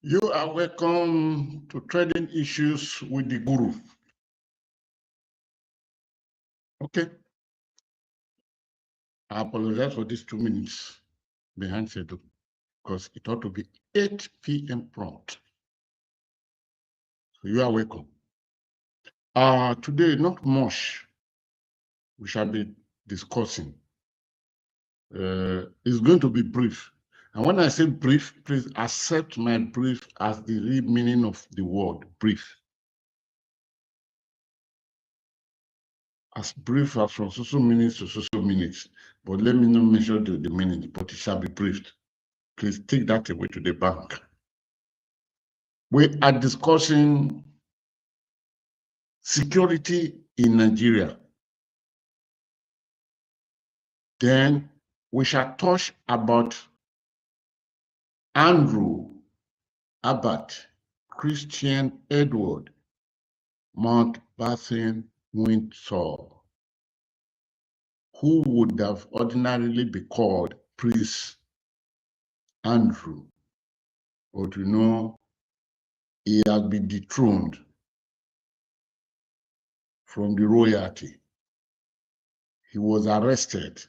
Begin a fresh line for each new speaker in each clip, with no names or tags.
You are welcome to Trading Issues with the Guru. Okay. I apologize for these 2 minutes behind schedule because it ought to be 8 p.m. prompt. So you are welcome. Today, not much we shall be discussing. It's going to be brief. And when I say brief, please accept my brief as the real meaning of the word brief. As brief as from social minutes to social minutes. But let me not mention the meaning, but it shall be briefed. Please take that away to the bank. We are discussing security in Nigeria. Then we shall touch about Andrew Abbott, Christian Edward, Mountbatten Windsor, who would have ordinarily been called Prince Andrew, but you know, he has been dethroned from the royalty. He was arrested.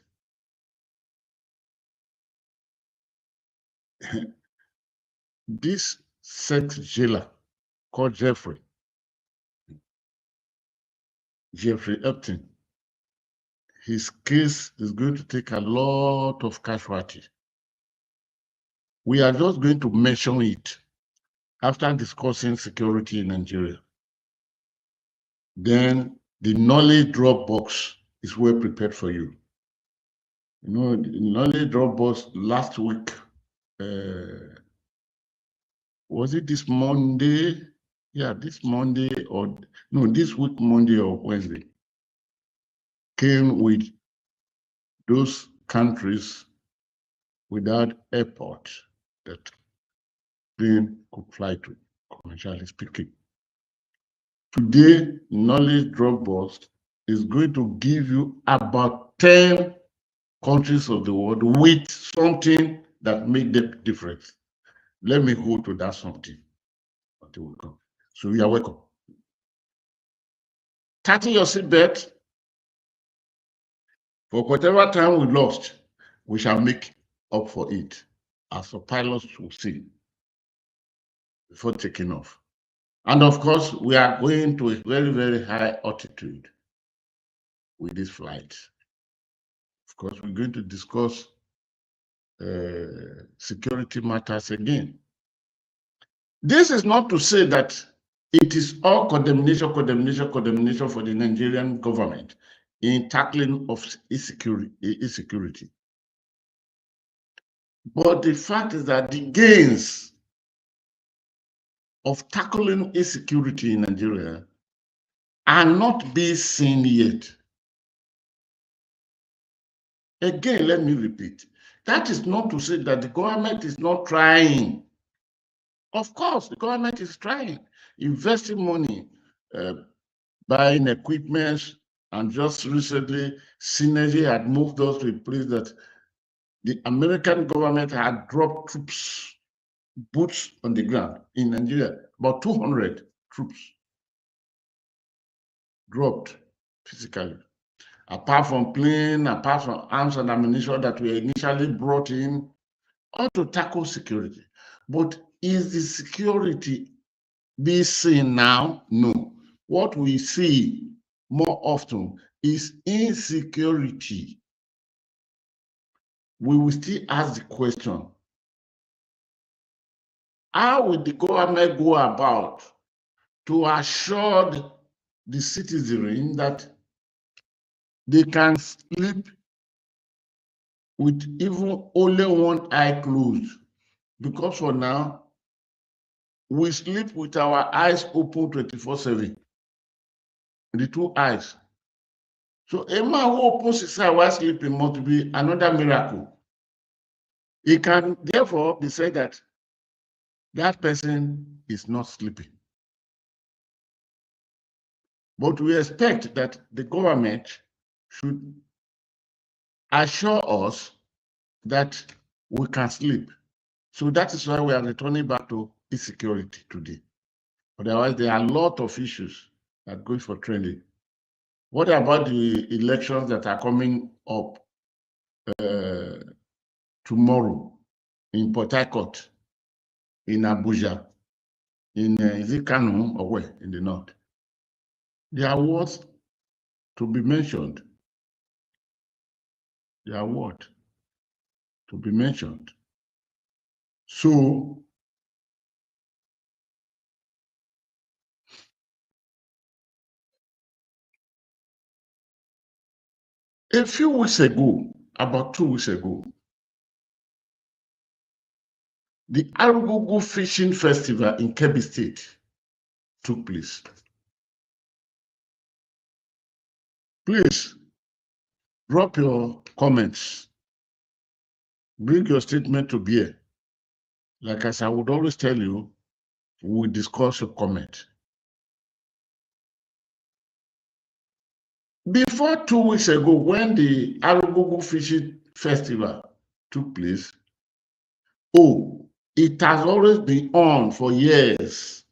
This sex jailer called Jeffrey Epstein, his case is going to take a lot of casualty. We are just going to mention it after discussing security in Nigeria. Then the knowledge Dropbox is well prepared for you. You know, the knowledge Dropbox last week, was it this Monday? Yeah, this Monday or no, this week, Monday or Wednesday, came with those countries without airport that plane could fly to, commercially speaking. Today, knowledge Dropbox is going to give you about 10 countries of the world with something that make the difference. Let me go to that something until we come. So you are welcome. Tighten your seatbelt. For whatever time we lost, we shall make up for it, as the pilots will say, before taking off. And of course, we are going to a very, very high altitude with this flight. Of course, we're going to discuss security matters again. This is not to say that it is all condemnation for the Nigerian government in tackling of insecurity. But the fact is that the gains of tackling insecurity in Nigeria are not being seen yet. Again, let me repeat, that is not to say that the government is not trying. Of course, the government is trying, investing money, buying equipment, and just recently, Synergy had moved us to a place that the American government had dropped troops, boots on the ground in Nigeria, about 200 troops dropped physically. Apart from plane, apart from arms and ammunition that were initially brought in, all to tackle security. But is the security being seen now? No. What we see more often is insecurity. We will still ask the question, how will the government go about to assure the citizenry that they can sleep with even only one eye closed? Because for now, we sleep with our eyes open 24/7, the two eyes. So a man who opens his eye while sleeping must be another miracle. It can therefore be said that that person is not sleeping. But we expect that the government should assure us that we can sleep. So that is why we are returning back to insecurity today. Otherwise, there are a lot of issues that go for trending. What about the elections that are coming up tomorrow in Port Harcourt, in Abuja, in is it Kano or where in the north? They are worth to be mentioned. They are worth to be mentioned. So a few weeks ago, about 2 weeks ago, the Arugugu Fishing Festival in Kebbi State took place. Please drop your comments. Bring your statement to bear. Like as I would always tell you, we discuss your comment. Before 2 weeks ago, when the Arugugu Fishing Festival took place, it has always been on for years.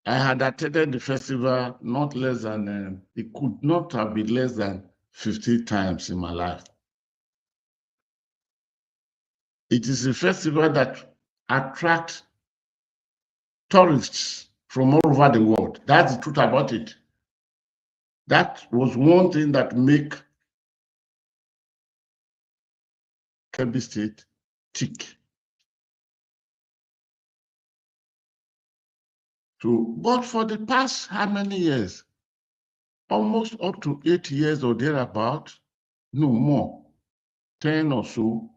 I had attended the festival not less than, it could not have been less than 50 times in my life. It is a festival that attracts tourists from all over the world. That's the truth about it. That was one thing that made Kebbi State tick. So, but for the past how many years? Almost up to 8 years or thereabout, no more, 10 or so,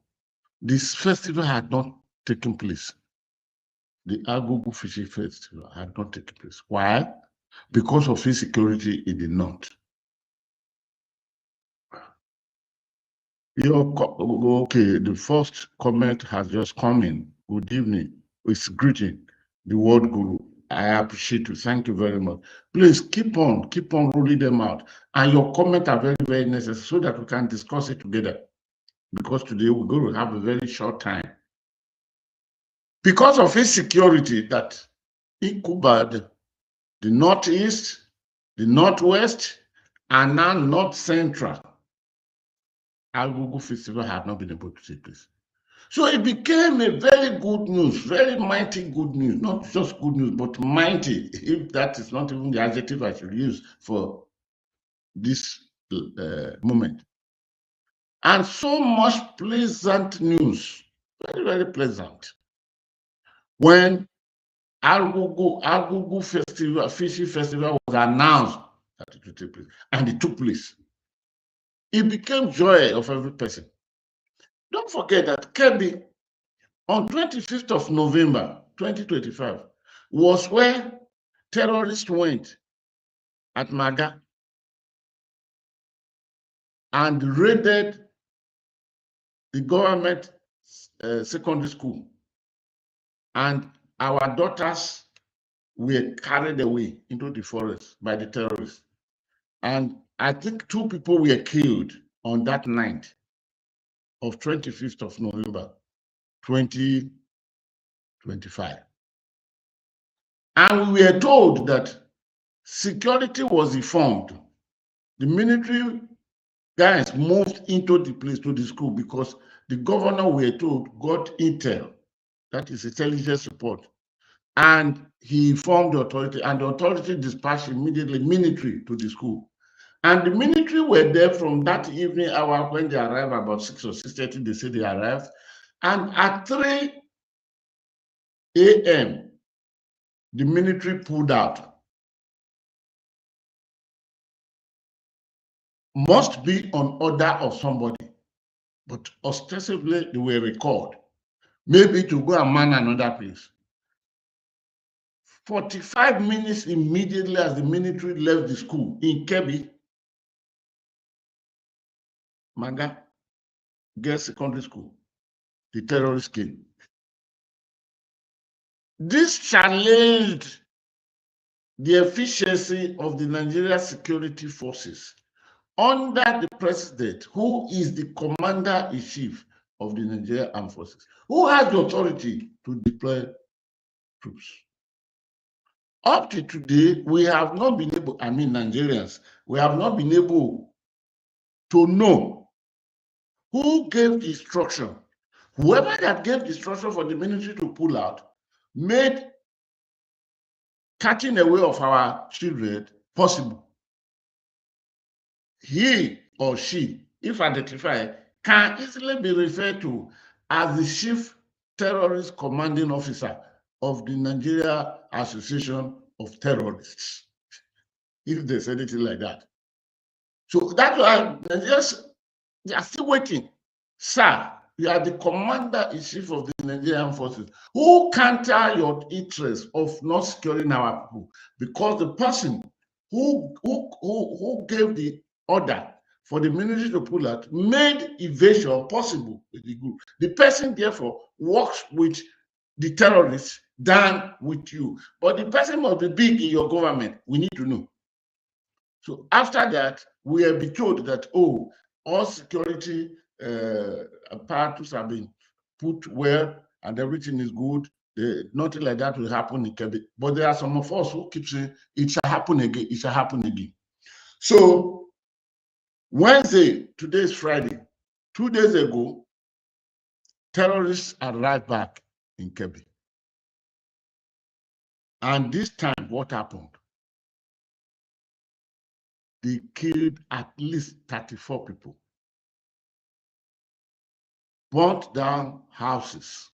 this festival had not taken place. The Arugugu Fishing Festival had not taken place. Why? Because of insecurity in the north. Okay, the first comment has just come in. Good evening. It's greeting. The word guru. I appreciate you. Thank you very much. Please keep on rolling them out. And your comments are very, very necessary so that we can discuss it together. Because today we're going to have a very short time. Because of insecurity that incubed the northeast, the northwest, and now north central, Arugugu Festival had not been able to take place. So it became a very good news, very mighty good news, not just good news, but mighty, if that is not even the adjective I should use for this moment. And so much pleasant news, very, very pleasant. When Arugugu Festival, Fishing Festival was announced that it would take place, and it took place. It became joy of every person. Don't forget that Kebbi, on 25th of November, 2025, was where terrorists went at Maga and raided the government secondary school. And our daughters were carried away into the forest by the terrorists. And I think 2 people were killed on that night of 25th of November, 2025. And we were told that security was informed. The military guys moved into the place, to the school, because the governor, we were told, got intel, that is intelligence report, and he informed the authority, and the authority dispatched immediately military to the school. And the military were there from that evening hour when they arrived, about 6 or 6:30, they said they arrived. And at 3 a.m., the military pulled out. Must be on order of somebody, but ostensibly they were recalled, maybe to go and man another place. 45 minutes immediately as the military left the school in Kebbi, Maga Girls Secondary School, the terrorists came. This challenged the efficiency of the Nigeria security forces under the president, who is the commander-in-chief of the Nigerian Armed Forces. Who has the authority to deploy troops? Up to today, we have not been able, I mean Nigerians, we have not been able to know who gave the instruction. Whoever that gave the instruction for the military to pull out made catching away of our children possible. He or she, if identified, can easily be referred to as the chief terrorist commanding officer of the Nigeria Association of Terrorists, if there's anything like that. So that's why they are still waiting. Sir, you are the commander-in-chief of the Nigerian forces. Who counter your interest of not securing our people? Because the person who gave the order for the military to pull out made evasion possible with the group. The person, therefore, works with the terrorists than with you. But the person must be big in your government. We need to know. So after that, we will be told that, oh, all security apparatus have been put well and everything is good. Nothing like that will happen in Kebbi. But there are some of us who keep saying it shall happen again, it shall happen again. So Wednesday, today is Friday. 2 days ago, terrorists arrived back in Kebbi. And this time, what happened? They killed at least 34 people, burnt down houses,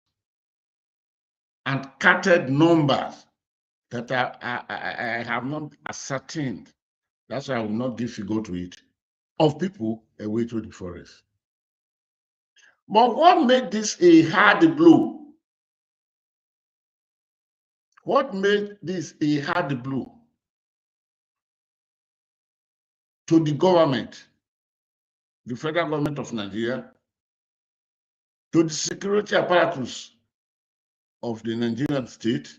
and counted numbers that I have not ascertained. That's why I will not give figure to it, of people away to the forest. But what made this a hard blow? What made this a hard blow to the government, the federal government of Nigeria, to the security apparatus of the Nigerian state,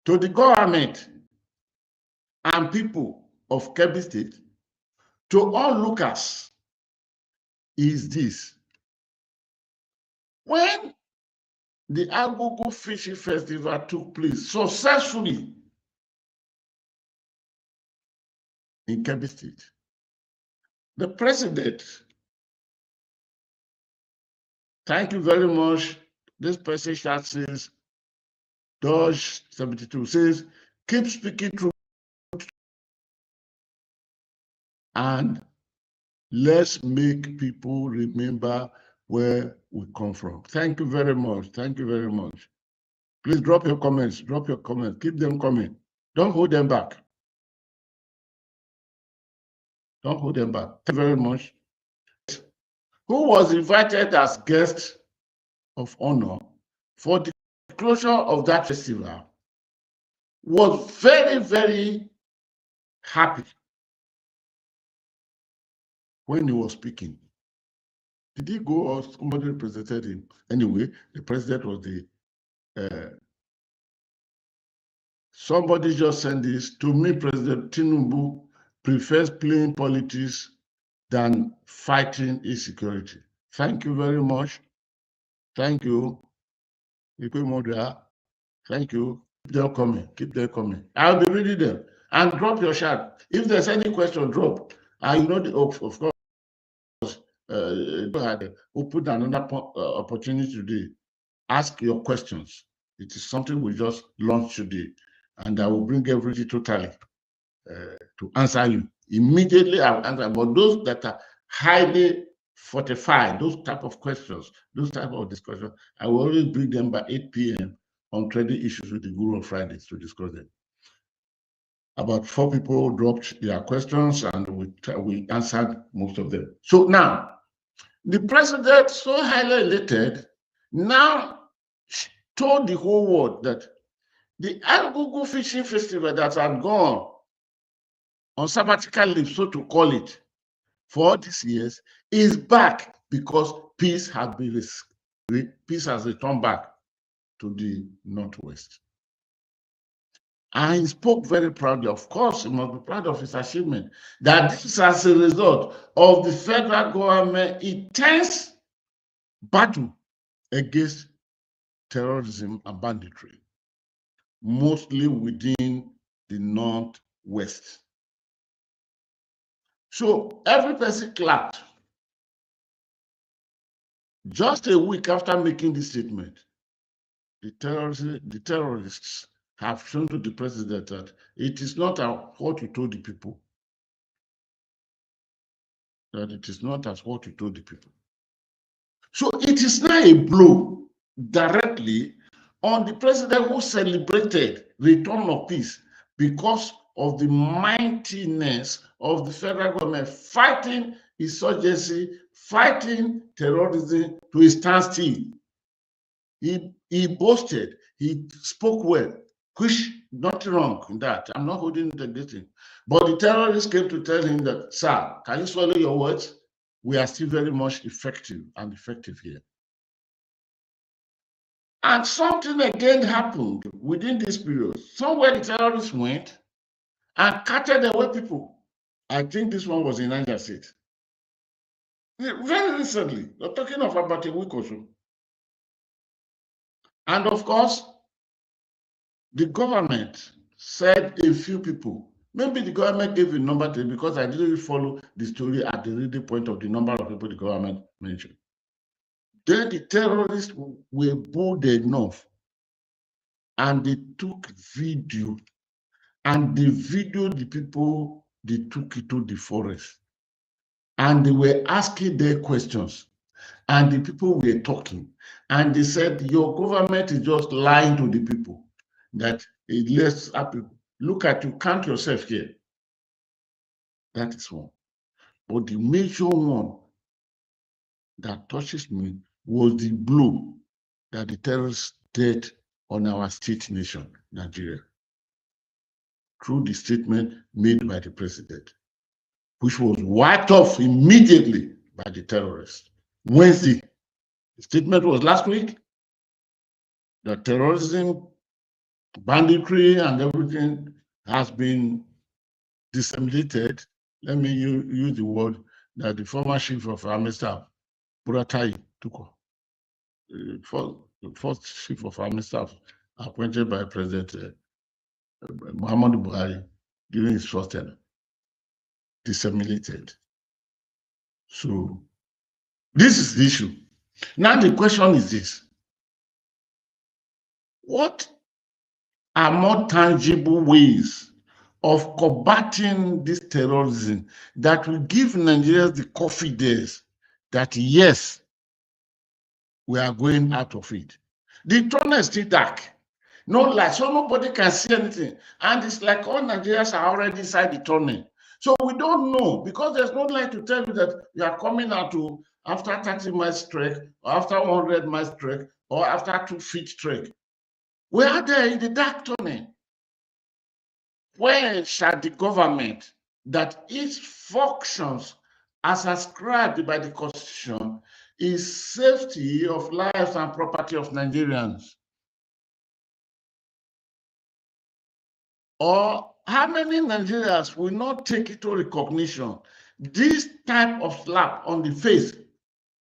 to the government and people of Kebbi State, to onlookers, is this. When the Agogo Fishing Festival took place successfully in Kebbi State, the president, thank you very much, this person chat says, Dodge 72 says, keep speaking truth and let's make people remember where we come from. Thank you very much. Thank you very much. Please drop your comments. Drop your comments. Keep them coming. Don't hold them back. Don't hold them back. Thank you very much. Who was invited as guest of honor for the closure of that festival was very, very happy when he was speaking. Did he go or somebody represented him? Anyway, the president was the somebody just sent this to me. President Tinubu prefers playing politics than fighting insecurity. Thank you very much. Thank you. Thank you. Keep them coming. Keep them coming. I'll be reading them. And drop your chat. If there's any question, drop. And you know, of course, had opened another opportunity today. Ask your questions. It is something we just launched today, and I will bring everything totally to answer you. Immediately I will answer, but those that are highly fortified, those type of questions, those type of discussions, I will always bring them by 8 p.m. on trading issues with the Guru on Fridays to discuss them. About 4 people dropped their questions, and we answered most of them. So now, the president, so highly elated, now told the whole world that the Agogo Fishing Festival that had gone on sabbatical leave, so to call it, for all these years, is back because peace has returned back to the Northwest. And he spoke very proudly. Of course, he must be proud of his achievement. That this is as a result of the federal government intense battle against terrorism and banditry, mostly within the Northwest. So every person clapped. Just a week after making this statement, the terrorists have shown to the president that it is not what you told the people. That it is not as what you told the people. So it is now a blow directly on the president who celebrated return of peace because of the mightiness of the federal government fighting insurgency, fighting terrorism to a standstill. He boasted, he spoke well, which nothing wrong in that. I'm not holding it against him. But the terrorists came to tell him that, sir, can you swallow your words? We are still very much effective here. And something again happened within this period. Somewhere the terrorists went and carted away people. I think this one was in Niger State. Very recently, we're talking of about a week or so. And of course, the government said a few people, maybe the government gave a number to it because I didn't follow the story at the reading point of the number of people the government mentioned. Then the terrorists were bold enough and they took video, and the video, the people, they took it to the forest and they were asking their questions and the people were talking and they said, your government is just lying to the people that it lets people look at you, count yourself here. That is one. But the major one that touches me was the blow that the terrorists did on our state nation, Nigeria, through the statement made by the president, which was wiped off immediately by the terrorists. Wednesday, the statement was last week, that terrorism, banditry, and everything has been disseminated. Let me use the word that the former chief of army staff, Buratai Tuko, the first chief of army staff appointed by President Muhammadu Buhari during his first term, disseminated. So this is the issue. Now the question is this: what are more tangible ways of combating this terrorism that will give Nigerians the confidence that yes, we are going out of it? The tunnel is still dark. No light, so nobody can see anything. And it's like all Nigerians are already inside the tunnel. So we don't know, because there's no light to tell you that you are coming out to after 30 miles trek, or after 100 miles trek, or after 2 feet trek. We are there in the dark tunnel. When shall the government, that its functions as ascribed by the Constitution is safety of lives and property of Nigerians? Or how many Nigerians will not take into recognition this type of slap on the face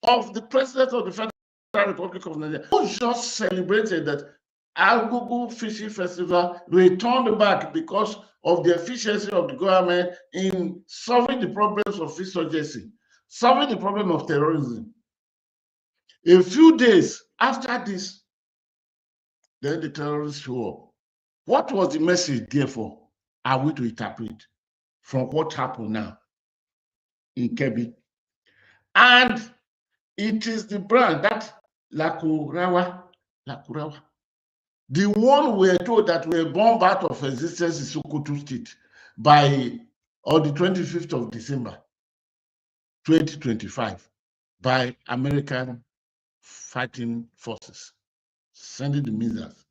of the president of the Federal Republic of Nigeria, who just celebrated that Agugu Fishing Festival returned back because of the efficiency of the government in solving the problems of insurgency, solving the problem of terrorism. A few days after this, then the terrorists show up. What was the message, therefore, are we to interpret from what happened now in Kebbi? And it is the brand that Lakurawa, the one we are told that we were bombed out of existence in Sokoto State on the 25th of December, 2025, by American fighting forces, sending the missiles.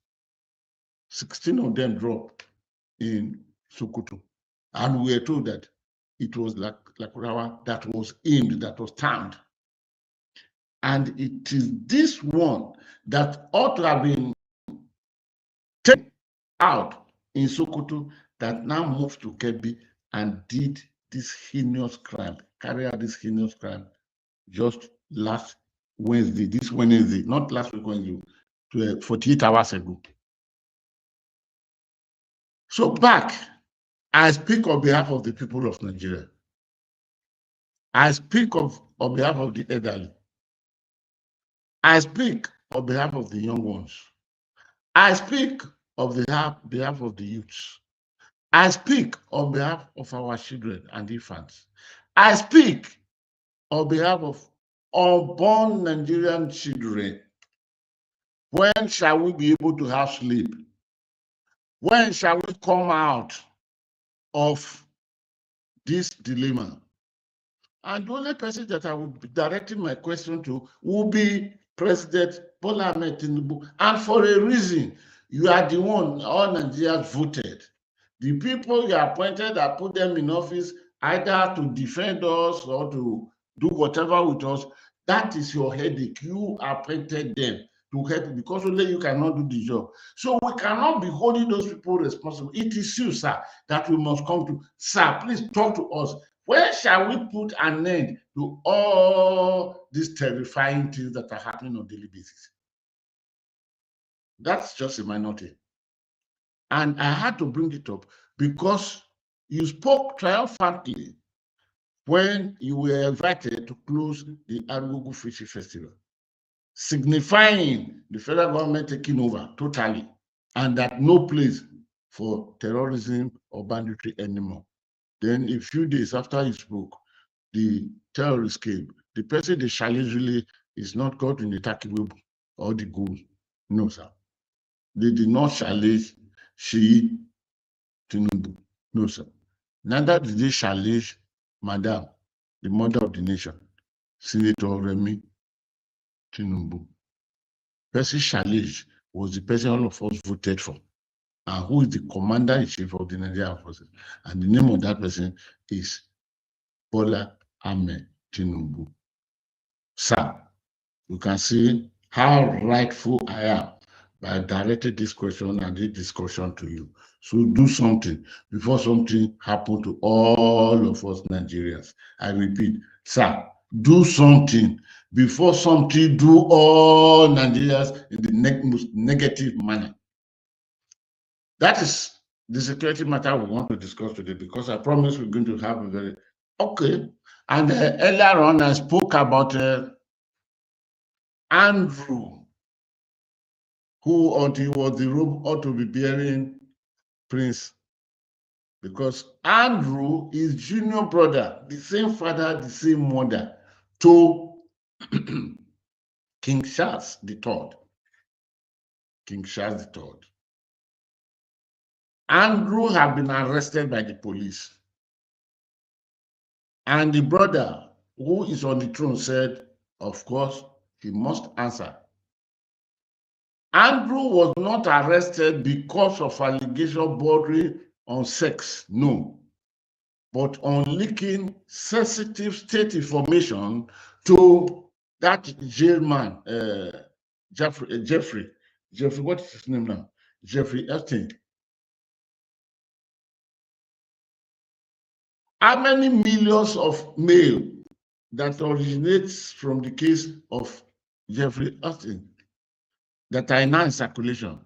16 of them dropped in Sokoto. And we were told that it was Lakurawa that was aimed, that was timed. And it is this one that ought to have been taken out in Sokoto that now moved to Kebbi and did this heinous crime, carry out this heinous crime just last Wednesday, this Wednesday, not last week Wednesday, 48 hours ago. So back, I speak on behalf of the people of Nigeria. I speak on behalf of the elderly. I speak on behalf of the young ones. I speak on behalf of the youths. I speak on behalf of our children and infants. I speak on behalf of unborn Nigerian children. When shall we be able to have sleep? When shall we come out of this dilemma? And the only person that I will be directing my question to will be President Bola Ahmed Tinubu. And for a reason, you are the one all Nigerians voted. The people you appointed that put them in office either to defend us or to do whatever with us, that is your headache. You appointed them to help because only you cannot do the job. So we cannot be holding those people responsible. It is you, sir, that we must come to. Sir, please talk to us. Where shall we put an end to all these terrifying things that are happening on a daily basis? That's just a minority. And I had to bring it up because you spoke triumphantly when you were invited to close the Arugu Fishing Festival, signifying the federal government taking over totally and that no place for terrorism or banditry anymore. Then a few days after you spoke, the terrorists came. The person they challenge really is not caught in the Takiwebu or the goal. No, sir. They did not challenge Sheyi Tinubu. No, sir. Neither did they challenge Madam, the mother of the nation, Senator Remi Tinubu. Person challenged was the person all of us voted for, and who is the commander-in-chief of the Nigerian forces. And the name of that person is Bola Ahmed Tinubu. Sir, you can see how rightful I am by directing this question and this discussion to you. So do something before something happens to all of us Nigerians. I repeat, sir, do something before something do all Nigerians in the most negative manner. That is the security matter we want to discuss today, because I promise we're going to have a very, okay. And earlier on, I spoke about Andrew, who until he was the robe ought to be bearing Prince, because Andrew is junior brother, the same father, the same mother to King Charles III. King Charles III. Andrew had been arrested by the police. And the brother who is on the throne said, of course, he must answer. Andrew was not arrested because of allegation bordering on sex, no, but on leaking sensitive state information to that jailman, Jeffrey, what is his name now? Jeffrey Epstein. How many millions of mail that originates from the case of Jeffrey Epstein that are now in circulation?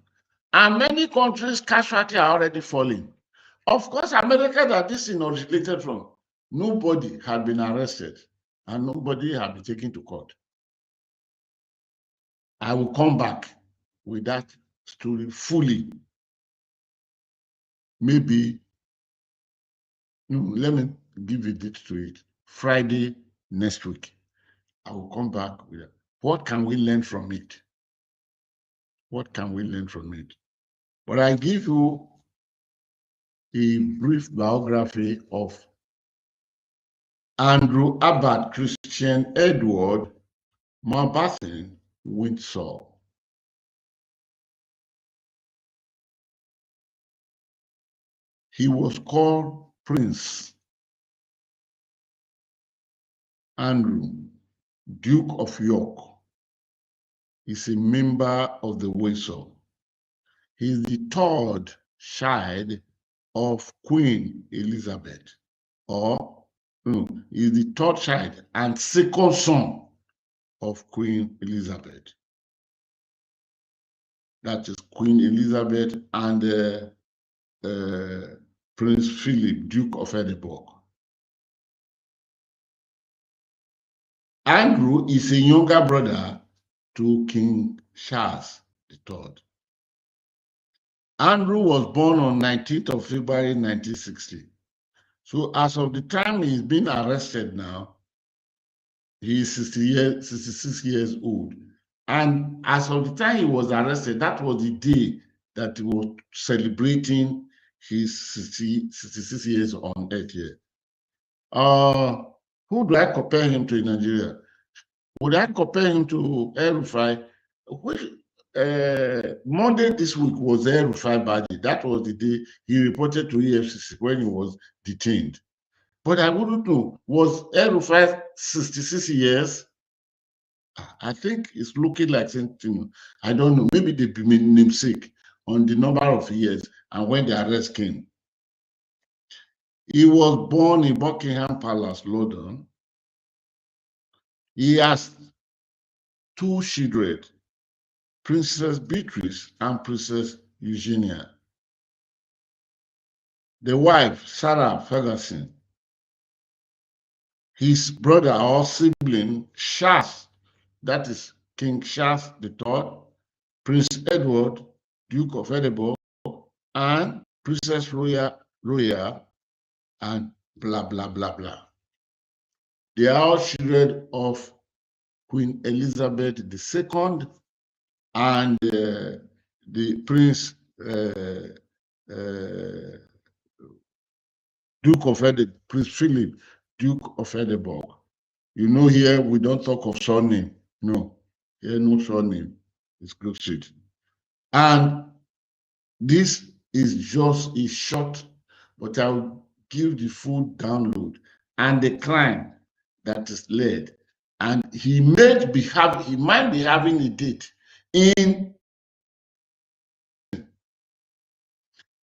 And many countries' casualties are already falling. Of course, America, that this is originated from, nobody had been arrested and nobody had been taken to court. I will come back with that story fully. Maybe, no, let me give a date to it. Friday next week. I will come back with it. What can we learn from it? What can we learn from it? But I give you a brief biography of Andrew Abbott Christian Edward Mountbatten Windsor. He was called Prince Andrew, Duke of York. He's a member of the Windsor. He's the third child of Queen Elizabeth, or no, he's the third child and second son of Queen Elizabeth. That is Queen Elizabeth and Prince Philip, Duke of Edinburgh. Andrew is a younger brother to King Charles III. Andrew was born on 19th of February 1960. So as of the time he's been arrested now, he is 66 years old. And as of the time he was arrested, that was the day that he was celebrating his 66 years on earth here. Who do I compare him to in Nigeria? Would I compare him to El-Rufai? Monday this week was El-Rufai birthday. That was the day he reported to EFCC when he was detained. But I wouldn't know, was El-Rufai 66 years? I think it's looking like something, I don't know, maybe they be namesake on the number of years and when the arrest came. He was born in Buckingham Palace, London. He has 2 children, Princess Beatrice and Princess Eugenia. The wife, Sarah Ferguson. His brother or sibling, Charles, that is King Charles III, Prince Edward, Duke of Edinburgh, and Princess Royal, and blah, blah, blah, blah. They are all children of Queen Elizabeth II and the Prince Duke of Edinburgh, Prince Philip, Duke of Edinburgh. You know, here we don't talk of surname. No, here no surname. It's close shit. And this is just a short, but I'll give the full download and the crime that is led. And he might be having a date in,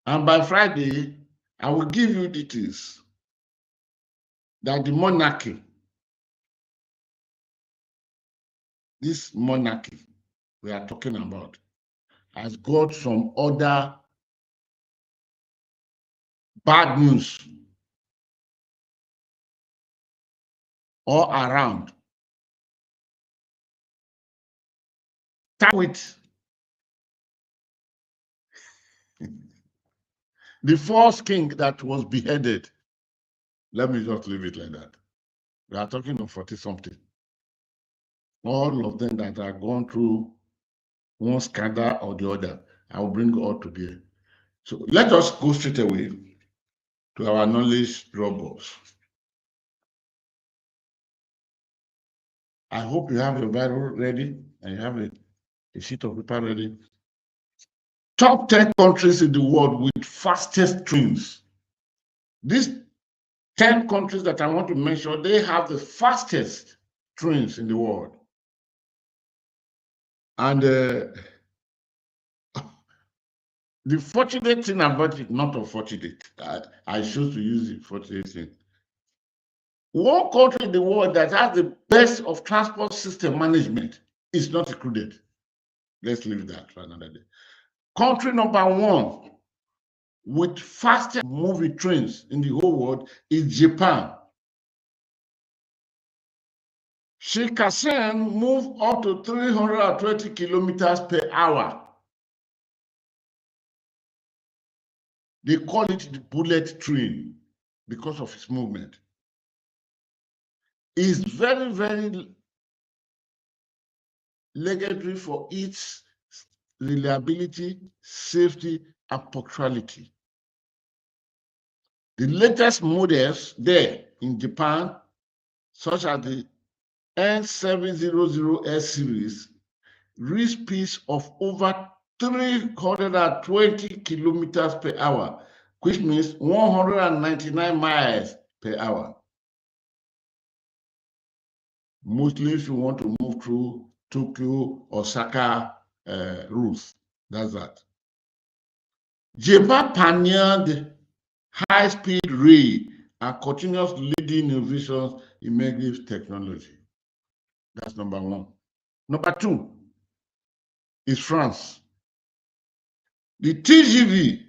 and by Friday, I will give you details that the monarchy, this monarchy we are talking about, has got some other bad news all around. Start with the first king that was beheaded. Let me just leave it like that. We are talking of 40-something. All of them that are gone through one scandal or the other, I will bring all to bear. So let us go straight away to our knowledge Dropbox. I hope you have your Bible ready and you have a sheet of paper ready. Top 10 countries in the world with fastest trains. These 10 countries that I want to mention, they have the fastest trains in the world. And the fortunate thing about it, not unfortunate, I chose to use the fortunate thing. One country in the world that has the best of transport system management is not included. Let's leave that for another day. Country number 1 with fastest moving trains in the whole world is Japan. Shinkansen move up to 320 kilometers per hour. They call it the bullet train because of its movement. It's very, very legendary for its reliability, safety, and punctuality. The latest models there in Japan, such as the N700S series, reach speeds of over 320 kilometers per hour, which means 199 miles per hour. Mostly if you want to move through Tokyo, Osaka routes, that's that. Japan pioneered high-speed rail and continuous leading innovations in medical technology. That's number one. Number two is France. The TGV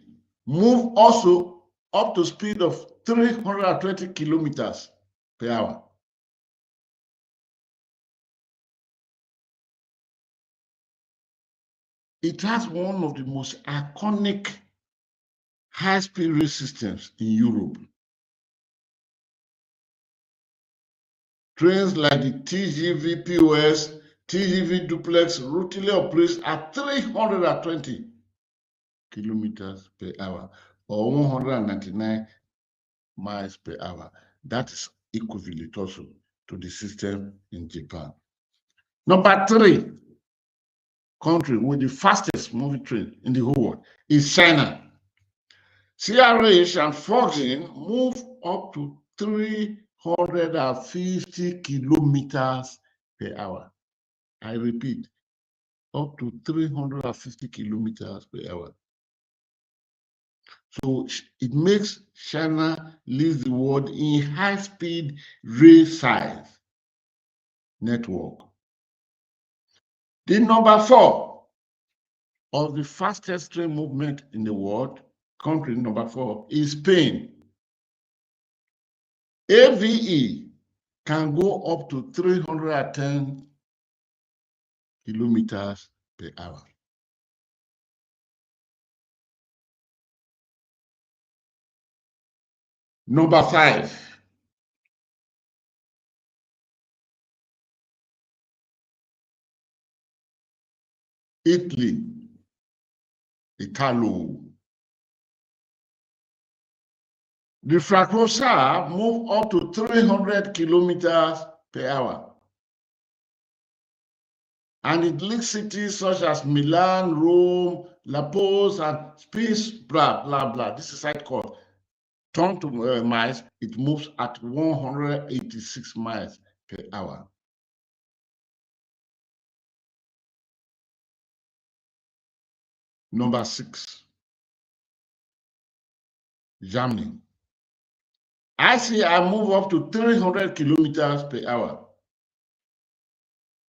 move also up to speed of 320 kilometers per hour. It has one of the most iconic high-speed rail systems in Europe. Trains like the TGV POS, TGV Duplex routinely operates at 320 kilometers per hour or 199 miles per hour. That is equivalent also to the system in Japan. Number three country with the fastest moving train in the whole world is China. CRH and fastiging move up to 350 kilometers per hour. I repeat, up to 350 kilometers per hour. So it makes China lead the world in high-speed rail size network. The number four of the fastest train movement in the world, country number four, is Spain. AVE can go up to 310 kilometers per hour. Number five, Italy, Italo. The Fracosa move up to 300 kilometers per hour. And it links cities such as Milan, Rome, La Pose, and Space, blah, blah, blah. This is site called. Turn to miles, it moves at 186 miles per hour. Number six, Germany. ICI move up to 300 kilometers per hour.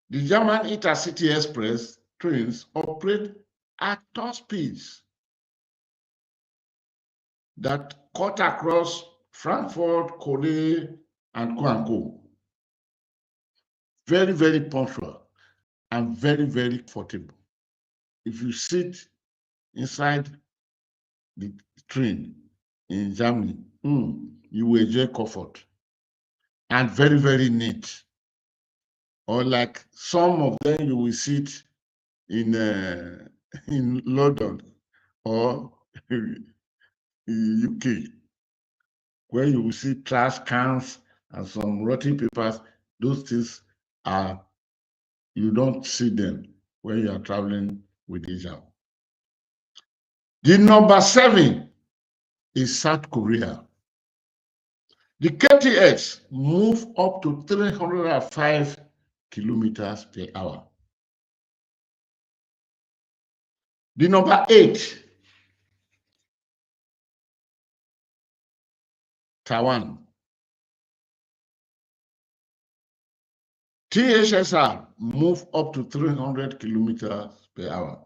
The German Intercity Express trains operate at top speeds that cut across Frankfurt, Cologne, and Co. Very, very punctual and very, very comfortable. If you sit inside the train in Germany, you will enjoy comfort and very, very neat. Or like some of them, you will sit in London or UK, where you will see trash cans and some rotten papers. Those things are, you don't see them when you are traveling with Asia. The number seven is South Korea. The KTX move up to 305 kilometers per hour. The number eight, Taiwan. THSR move up to 300 kilometers per hour.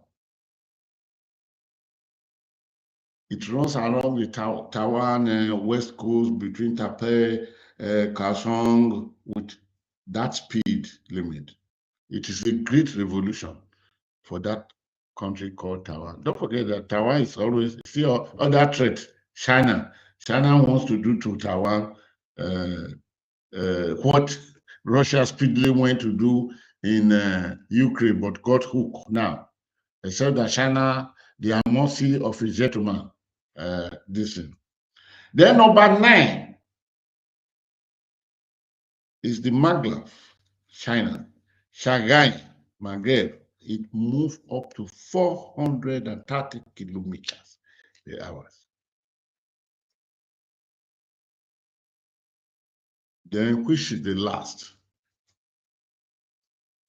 It runs along the Taiwan west coast between Taipei, Kaohsiung with that speed limit. It is a great revolution for that country called Taiwan. Don't forget that Taiwan is always still other threat. China. China wants to do to Taiwan what Russia speedily went to do in Ukraine, but got hooked now. Except that China, they are mercy of a gentleman. This thing. Then number nine is the Maglev, China. Shanghai, Maglev, it moved up to 430 kilometers per hour. Then which is the last?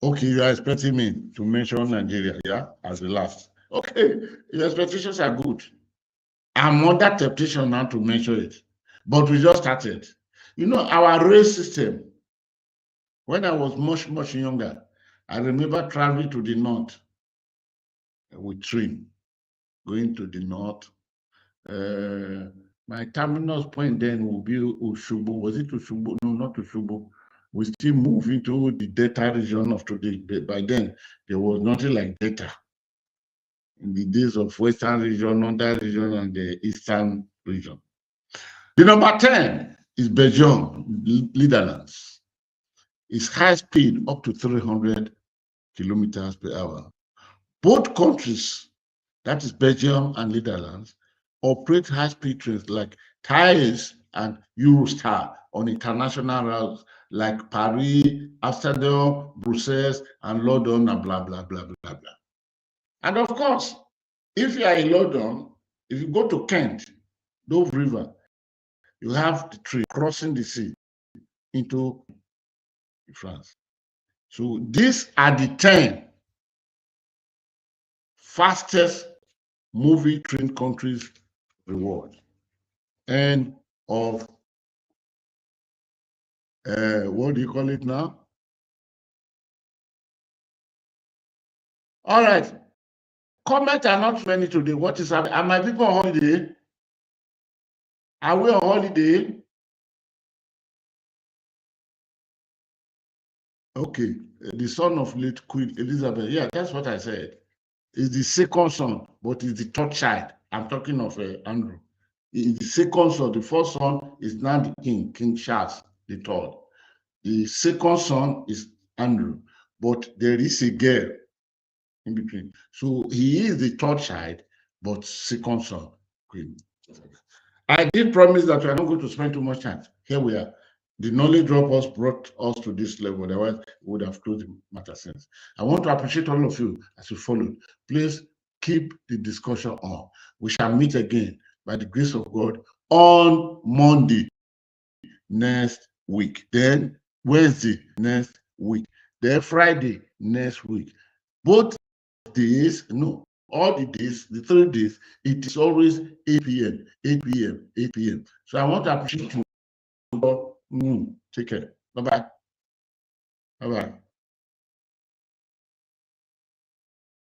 Okay, you are expecting me to mention Nigeria, yeah, as the last. Okay, your expectations are good. I'm under temptation now to mention it, but we just started. You know, our rail system When I was much younger, I remember traveling to the north with train, going to the north. My terminus point then will be Oshobo. Was it Oshobo? No, not Oshobo. We still move into the Delta region of today. By then, there was nothing like Delta. In the days of Western region, Northern region, and the Eastern region. The number 10 is Belgium, Netherlands. It's high speed up to 300 kilometers per hour. Both countries, that is Belgium and Netherlands, operate high-speed trains like Thais and Eurostar on international routes like Paris, Amsterdam, Brussels, and London, and blah, blah, blah, blah, blah. And of course, if you are in London, if you go to Kent, Dove River, you have the train crossing the sea into France. So these are the 10 fastest moving train countries in the world. And of what do you call it now? All right. Comments are not many today. What is happening? Are my people on holiday? Are we on holiday? Okay. The son of late Queen Elizabeth. Yeah, that's what I said. Is the second son, but is the third child. I'm talking of Andrew. Is the second son. The first son is now the king, King Charles III. The second son is Andrew, but there is a girl in between. So he is the third child, but second son, Queen. I did promise that we are not going to spend too much time. Here we are. The knowledge Dropbox brought us to this level. Otherwise, we would have closed the matter since. I want to appreciate all of you as you followed. Please keep the discussion on. We shall meet again by the grace of God on Monday next week. Then Wednesday next week. Then Friday next week. Both days, no, all the days, the 3 days, it is always 8 p.m., 8 p.m., 8 p.m. So I want to appreciate you. Take care. Bye-bye. Bye-bye.